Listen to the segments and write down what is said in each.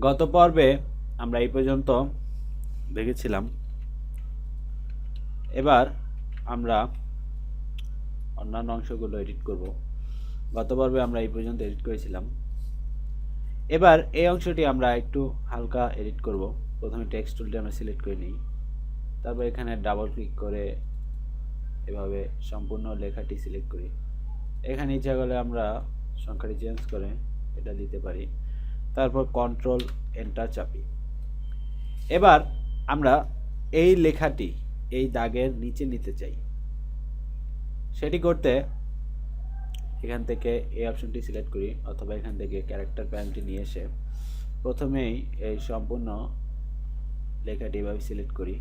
গত পর্বে আমরা এই পর্যন্ত দেখেছিলাম। এবার আমরা অন্যান্য অংশগুলো এডিট করব। গত পর্বে আমরা এই পর্যন্ত এডিট করেছিলাম। এবার এই অংশটি আমরা একটু হালকা এডিট করব। প্রথমে টেক্সট টুলটি আমরা সিলেক্ট করে নিই, তারপর এখানে ডাবল ক্লিক করে এভাবে সম্পূর্ণ লেখাটি সিলেক্ট করি। এখানে ইচ্ছা করলে আমরা সংখ্যাটি চেঞ্জ করে এটা দিতে পারি, তারপর কন্ট্রোল এন্টার চাপি। এবার আমরা এই লেখাটি এই দাগের নিচে নিতে চাই। সেটি করতে এখান থেকে এই অপশনটি সিলেক্ট করি, অথবা এখান থেকে ক্যারেক্টার প্যানেলটি নিয়ে এসে প্রথমেই এই সম্পূর্ণ লেখাটি এভাবে সিলেক্ট করি।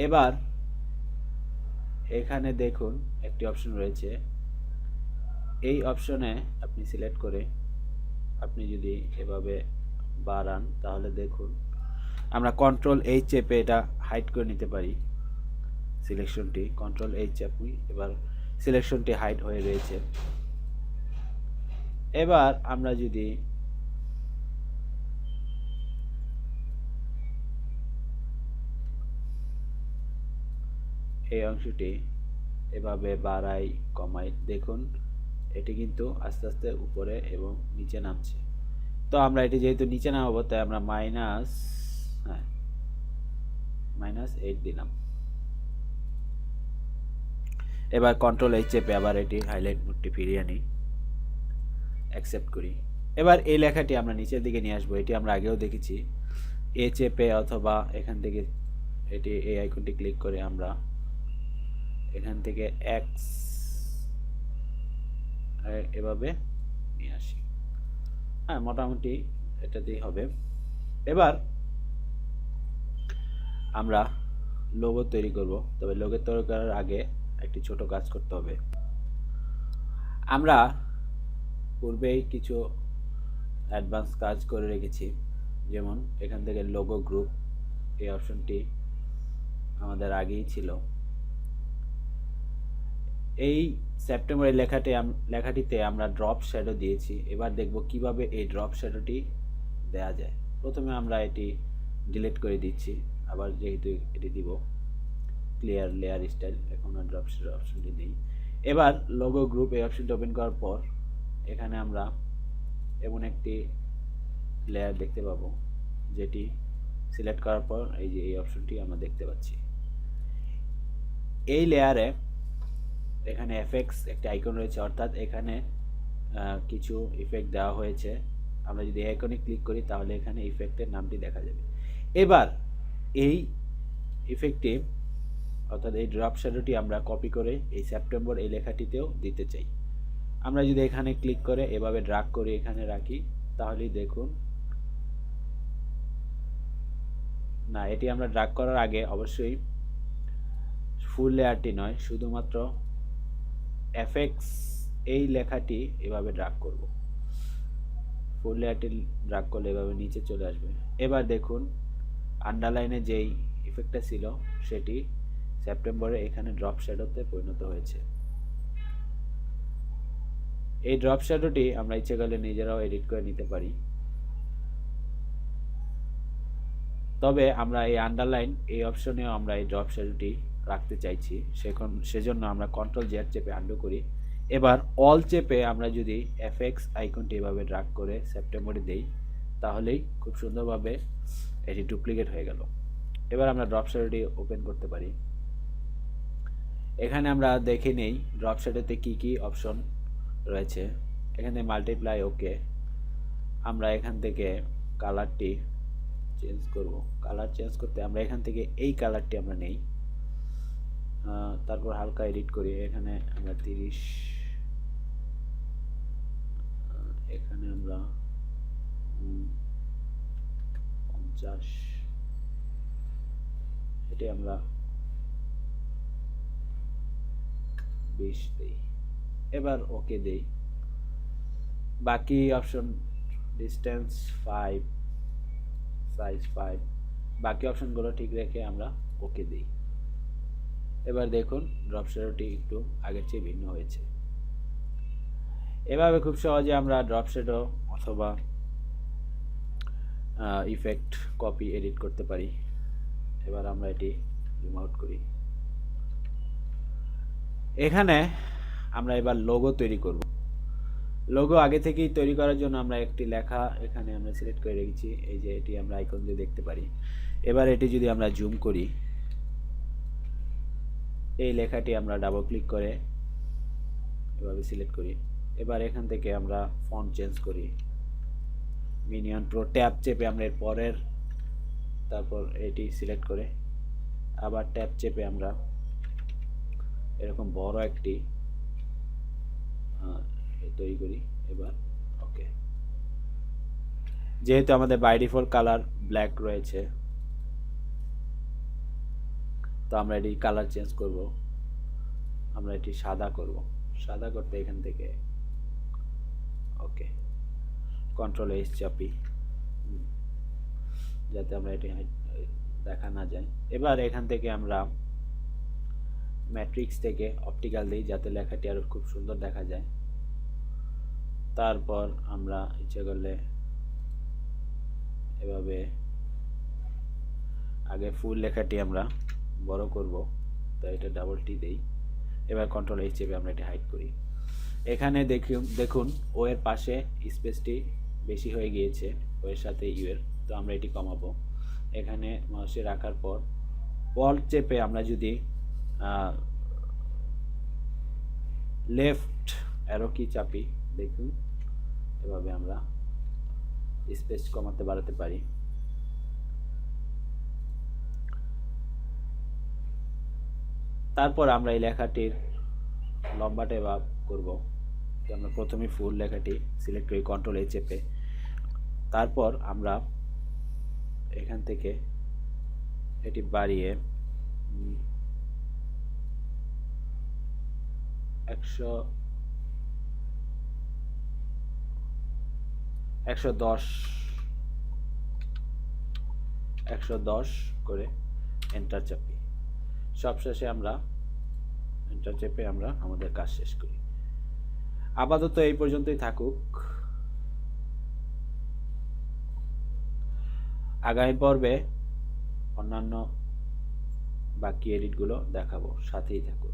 এবার এখানে দেখুন একটি অপশন রয়েছে, এই অপশনে আপনি সিলেক্ট করে আপনি যদি এভাবে বাড়ান তাহলে দেখুন আমরা কন্ট্রোল এইচ চেপে এটা হাইড করে নিতে পারি। সিলেকশনটি কন্ট্রোল এইচ চাপি, এবার সিলেকশনটি হাইড হয়ে রয়েছে। এবার আমরা যদি এই অংশটি এভাবে বাড়াই কমাই, দেখুন এটি কিন্তু আস্তে আস্তে উপরে এবং নিচে নামছে। তো আমরা এটি যেহেতু নিচে নামাবো তাই আমরা -8 দিলাম। এবার কন্ট্রোল এইচ চেপে আবার এটি হাইলাইট মোডটি ফিরিয়ে আনি, অ্যাকসেপ্ট করি। এবার এই লেখাটি আমরা নিচের দিকে নিয়ে আসবো। এটি আমরা আগেও দেখেছি। এ চেপে অথবা এখান থেকে এটি এই আইকনটি ক্লিক করে আমরা এখান থেকে এক্স এভাবে নিয়ে আসি। হ্যাঁ, মোটামুটি এটাতেই হবে। এবার আমরা লোগো তৈরি করব, তবে লোগো তৈরি করার আগে একটি ছোট কাজ করতে হবে। আমরা পূর্বেই কিছু অ্যাডভান্স কাজ করে রেখেছি, যেমন এখান থেকে লোগো গ্রুপ এই অপশনটি আমাদের আগেই ছিল। এই সেপ্টেম্বরের লেখাটিতে আমরা ড্রপ শ্যাডো দিয়েছি। এবার দেখব কিভাবে এই ড্রপ শ্যাডোটি দেয়া যায়। প্রথমে আমরা এটি ডিলিট করে দিচ্ছি, আবার যেহেতু এটি দিব ক্লিয়ার লেয়ার স্টাইল, এখন আর ড্রপ শ্যাডো অপশনটি নেই। এবার লোগো গ্রুপ এই অপশনটি ওপেন করার পর এখানে আমরা এমন একটি লেয়ার দেখতে পাবো, যেটি সিলেক্ট করার পর এই যে এই অপশনটি আমরা দেখতে পাচ্ছি। এই লেয়ারে এখানে এফেক্টস একটি আইকন রয়েছে, অর্থাৎ এখানে কিছু ইফেক্ট দেওয়া হয়েছে। আমরা যদি আইকনে ক্লিক করি তাহলে এখানে ইফেক্টের নামটি দেখা যাবে। এবার এই ইফেক্টটি অর্থাৎ এই ড্রপ শ্যাডোটি আমরা কপি করে এই সেপ্টেম্বর এই লেখাটিতেও দিতে চাই। আমরা যদি এখানে ক্লিক করে এভাবে ড্রাগ করে এখানে রাখি তাহলেই দেখুন, না এটি আমরা ড্রাগ করার আগে অবশ্যই ফুল লেয়ারটি নয়, শুধুমাত্র এফেক্টস এই লেখাটি এভাবে ড্রাগ করব। ফুল লেয়ারটি ড্রাগ করলে এভাবে নিচে চলে আসবে। এবার দেখুন আন্ডারলাইনে যেই ইফেক্টটা ছিল সেটি সেপ্টেম্বরে এখানে ড্রপ শ্যাডোতে পরিণত হয়েছে। এই ড্রপ শ্যাডোটি আমরা ইচ্ছে করলে নিজেরাও এডিট করে নিতে পারি, তবে আমরা এই আন্ডারলাইন এই অপশনেও আমরা এই ড্রপ শ্যাডোটি রাখতে চাইছি। সেজন্য আমরা কন্ট্রোল জেড চেপে আন্ডু করি। এবার অল চেপে আমরা যদি এফএক্স আইকনটি এভাবে ড্রাগ করে সেপ্টেম্বরে দেই তাহলেই খুব সুন্দরভাবে এটি ডুপ্লিকেট হয়ে গেল। এবার আমরা ড্রপ শ্যাডোটি ওপেন করতে পারি। এখানে আমরা দেখে নেই ড্রপ শ্যাডোতে কি কি অপশন রয়েছে। এখানে মাল্টিপ্লাই ওকে, আমরা এখান থেকে কালারটি চেঞ্জ করব। কালার চেঞ্জ করতে আমরা এখান থেকে এই কালারটি আমরা নেই, তারপর হালকা এডিট করি। এখানে আমরা 30, এখানে আমরা 50, এটি আমরা 20 দেই। এবার ওকে দেই। বাকি অপশন ডিস্টেন্স 5, সাইজ 5, বাকি অপশনগুলো ঠিক রেখে আমরা ওকে দিই। এবার দেখুন ড্রপ শ্যাডোটি একটু আগের চেয়ে ভিন্ন হয়েছে। এভাবে খুব সহজে আমরা ড্রপ শ্যাডো অথবা ইফেক্ট কপি এডিট করতে পারি। এবার আমরা এটি জুম আউট করি। এখানে আমরা এবার লোগো তৈরি করব। লোগো আগে থেকেই তৈরি করার জন্য আমরা একটি লেখা এখানে আমরা সিলেক্ট করে রেখেছি, এই যে এটি আমরা আইকন দিয়ে দেখতে পারি। এবার এটি যদি আমরা জুম করি, এই লেখাটি আমরা ডাবল ক্লিক করে এভাবে সিলেক্ট করি। এবার এখান থেকে আমরা ফন্ট চেঞ্জ করি, মিনিয়ন প্রো ট্যাব চেপে আমরা এর পরের, তারপর এটি সিলেক্ট করে আবার ট্যাব চেপে আমরা এরকম বড় একটি তৈরি করি। এবার ওকে, যেহেতু আমাদের বাই ডিফল্ট কালার ব্ল্যাক রয়েছে, তো আমরা এটি কালার চেঞ্জ করব। আমরা এটি সাদা করব। সাদা করতে এখান থেকে ওকে, কন্ট্রোল এস চাপি যাতে আমরা এটি দেখা না যায়। এবার এখান থেকে আমরা ম্যাট্রিক্স থেকে অপটিক্যাল দিই যাতে লেখাটি আরো খুব সুন্দর দেখা যায়। তারপর আমরা ইচ্ছে করলে এভাবে আগে ফুল লেখাটি আমরা বড় করব, তো এটা ডাবল টি দেই। এবার কন্ট্রোল এইচ চেপে আমরা এটা হাইড করি। এখানে দেখুন ও এর পাশে স্পেসটি বেশি হয়ে গিয়েছে, ও এর সাথে ইউ এর, তো আমরা এটি কমাবো। এখানে মাউসে রাখার পর অল্ট চেপে আমরা যদি লেফট অ্যারো কি চাপি, দেখুন এভাবে আমরা স্পেস কমাতে বাড়াতে পারি। তারপর আমরা এই লেখাটির লম্বাটা এবার করব। আমরা প্রথমে ফুল লেখাটি সিলেক্ট করি কন্ট্রোল এ চেপে, তারপর আমরা এখান থেকে এটি বাড়িয়ে 110 করে এন্টার চাপি। সবশেষে আমরা এন্টার চেপে আমরা আমাদের কাজ শেষ করি। আপাতত এই পর্যন্তই থাকুক। আগামী পর্বে অন্যান্য বাকি এডিটগুলো দেখাবো, সাথেই থাকুন।